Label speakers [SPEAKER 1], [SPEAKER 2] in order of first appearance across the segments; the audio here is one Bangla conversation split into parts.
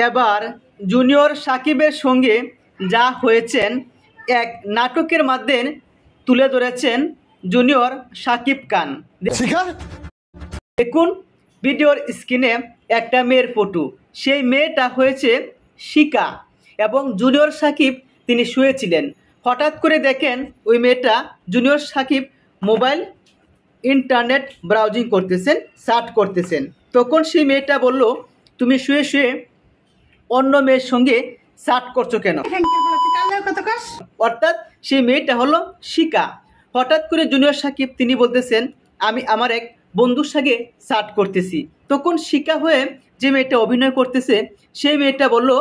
[SPEAKER 1] এবার জুনিয়র সাকিবের সঙ্গে যা হয়েছেন এক নাটকের মাধ্যমে তুলে ধরেছেন জুনিয়র সাকিব খান। দেখুন ভিডিওর স্ক্রিনে একটা মেয়ের ফটো, সেই মেয়েটা হয়েছে শিকা এবং জুনিয়র সাকিব তিনি শুয়েছিলেন। হঠাৎ করে দেখেন ওই মেয়েটা junior Shakib mobile internet browsing করতেছেন, সার্চ করতেছেন। তখন সেই মেয়েটা বলল, তুমি শুয়ে শুয়ে অন্য মেয়ের সঙ্গে সার্চ করছো কেন? অর্থাৎ সেই মেয়েটা হলো শিকা। হঠাৎ করে জুনিয়র সাকিব তিনি বলতেছেন, আমি আমার এক বন্ধুর সঙ্গে সার্চ করতেছি। তখন শিকা হয়ে যে মেয়েটা অভিনয় করতেছে সেই মেয়েটা বলল,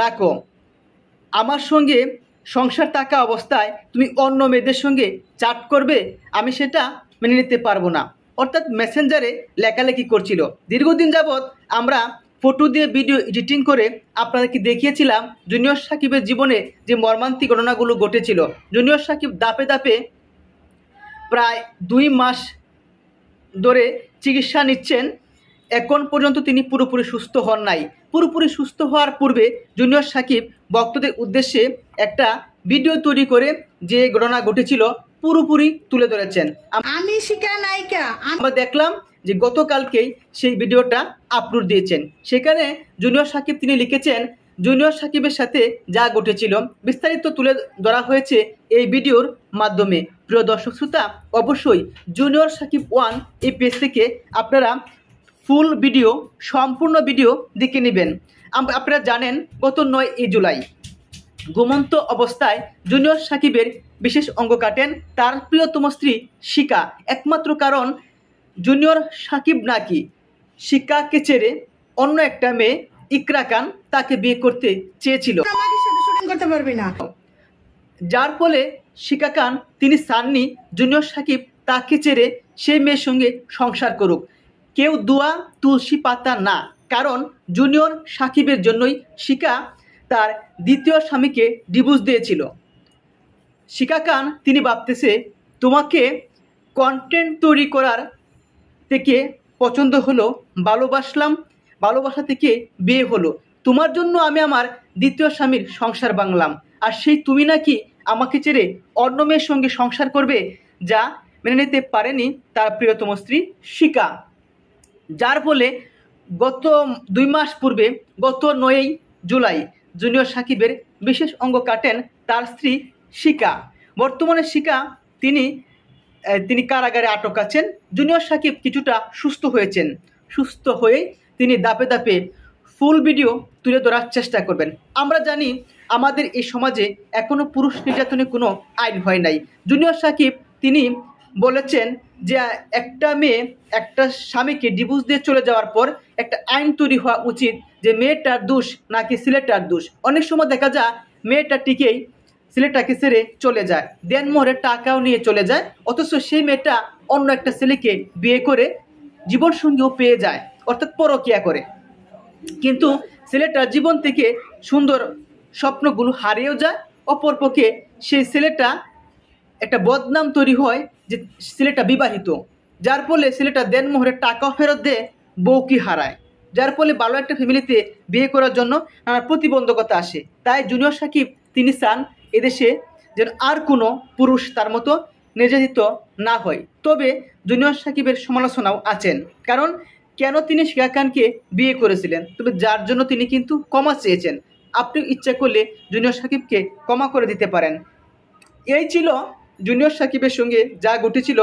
[SPEAKER 1] রাখো, আমার সঙ্গে সংসার থাকা অবস্থায় তুমি অন্য মেয়েদের সঙ্গে চ্যাট করবে, আমি সেটা মেনে নিতে পারবো না। অর্থাৎ মেসেঞ্জারে লেখালেখি করছিল। দীর্ঘদিন যাবৎ আমরা ফটো দিয়ে ভিডিও এডিটিং করে আপনাদেরকে দেখিয়েছিলাম জুনিয়র সাকিবের জীবনে যে মর্মান্তিক ঘটনাগুলো ঘটেছিল। জুনিয়র সাকিব ধাপে ধাপে প্রায় 2 মাস ধরে চিকিৎসা নিচ্ছেন। এখন পর্যন্ত তিনি পুরোপুরি সুস্থ হন নাই। পুরোপুরি সুস্থ হওয়ার পূর্বে জুনিয়র সাকিব ভক্তদের উদ্দেশ্যে একটা ভিডিও তৈরি করে যে ঘটনা ঘটেছিল পুরোপুরি তুলে ধরেছেন।
[SPEAKER 2] আমি শিকা নায়িকা।
[SPEAKER 1] আমরা দেখলাম যে গতকালকেই সেই ভিডিওটা আপলোড দিয়েছেন। সেখানে জুনিয়র সাকিব তিনি লিখেছেন, জুনিয়র সাকিবের সাথে যা ঘটেছিল বিস্তারিত তুলে ধরা হয়েছে এই ভিডিওর মাধ্যমে। প্রিয় দর্শক শ্রোতা, অবশ্যই জুনিয়র সাকিব 1 এই পেজ থেকে আপনারা ফুল ভিডিও, সম্পূর্ণ ভিডিও দেখে নেবেন। আপনারা জানেন গত 9 জুলাই ঘুমন্ত অবস্থায় জুনিয়র সাকিবের বিশেষ অঙ্গ কাটেন তার প্রিয়তম স্ত্রী শিকা। একমাত্র কারণ জুনিয়র সাকিব নাকি শিকাকে ছেড়ে অন্য একটা মেয়ে ইকরা খান তাকে বিয়ে করতে চেয়েছিল, যার ফলে শিকা খান তিনি চাননি জুনিয়র সাকিব তাকে ছেড়ে সেই মেয়ের সঙ্গে সংসার করুক। কেউ দুয়া তুলসী পাতা না, কারণ জুনিয়র সাকিবের জন্যই শিকা তার দ্বিতীয় স্বামীকে ডিভোর্স দিয়েছিল। শিকা খান তিনি ভাবতেছে, তোমাকে কন্টেন্ট তৈরি করার থেকে পছন্দ হলো, ভালোবাসলাম, ভালোবাসা থেকে বিয়ে হলো, তোমার জন্য আমি আমার দ্বিতীয় স্বামীর সংসার ভাঙলাম, আর সেই তুমি নাকি আমাকে ছেড়ে অন্য মেয়ের সঙ্গে সংসার করবে, যা মেনে নিতে পারেনি তার প্রিয়তম স্ত্রী শিকা। যার ফলে গত 2 মাস পূর্বে গত 9 জুলাই জুনিয়র সাকিবের বিশেষ অঙ্গ কাটেন তার স্ত্রী শিকা। বর্তমানে শিকা তিনি কারাগারে আটক আছেন। জুনিয়র সাকিব কিছুটা সুস্থ হয়েছেন। সুস্থ হয়ে তিনি ধাপে ধাপে ফুল ভিডিও তুলে ধরার চেষ্টা করবেন। আমরা জানি আমাদের এই সমাজে এখনও পুরুষ নির্যাতনের কোনো আইন হয় নাই। জুনিয়র সাকিব তিনি বলেছেন যে একটা মেয়ে একটা স্বামীকে ডিভোর্স দিয়ে চলে যাওয়ার পর একটা আইন তৈরি হওয়া উচিত যে মেয়েটার দোষ নাকি ছেলেটার দোষ। অনেক সময় দেখা যায় মেয়েটা টিকেই ছেলেটাকে ছেড়ে চলে যায়, দেনমোহরে টাকাও নিয়ে চলে যায়, অথচ সেই মেয়েটা অন্য একটা ছেলেকে বিয়ে করে জীবনসঙ্গীও পেয়ে যায়, অর্থাৎ পরকীয়া করে। কিন্তু ছেলেটার জীবন থেকে সুন্দর স্বপ্নগুলো হারিয়েও যায়। অপরপক্ষে সেই ছেলেটা একটা বদনাম তৈরি হয় যে ছেলেটা বিবাহিত, যার ফলে ছেলেটা দেনমোহরে টাকাও ফেরত দেয়, বউকে হারায়, যার ফলে ভালো একটা ফ্যামিলিতে বিয়ে করার জন্য প্রতিবন্ধকতা আসে। তাই জুনিয়র সাকিব তিনি চান এদেশে যেন আর কোনো পুরুষ তার মতো নির্যাতিত না হয়। তবে জুনিয়র সাকিবের সমালোচনাও আছেন, কারণ কেন তিনি শিকা খানকে বিয়ে করেছিলেন, তবে যার জন্য তিনি কিন্তু ক্ষমা চেয়েছেন। আপনি ইচ্ছা করলে জুনিয়র সাকিবকে ক্ষমা করে দিতে পারেন। এই ছিল জুনিয়র সাকিবের সঙ্গে যা ঘটেছিল।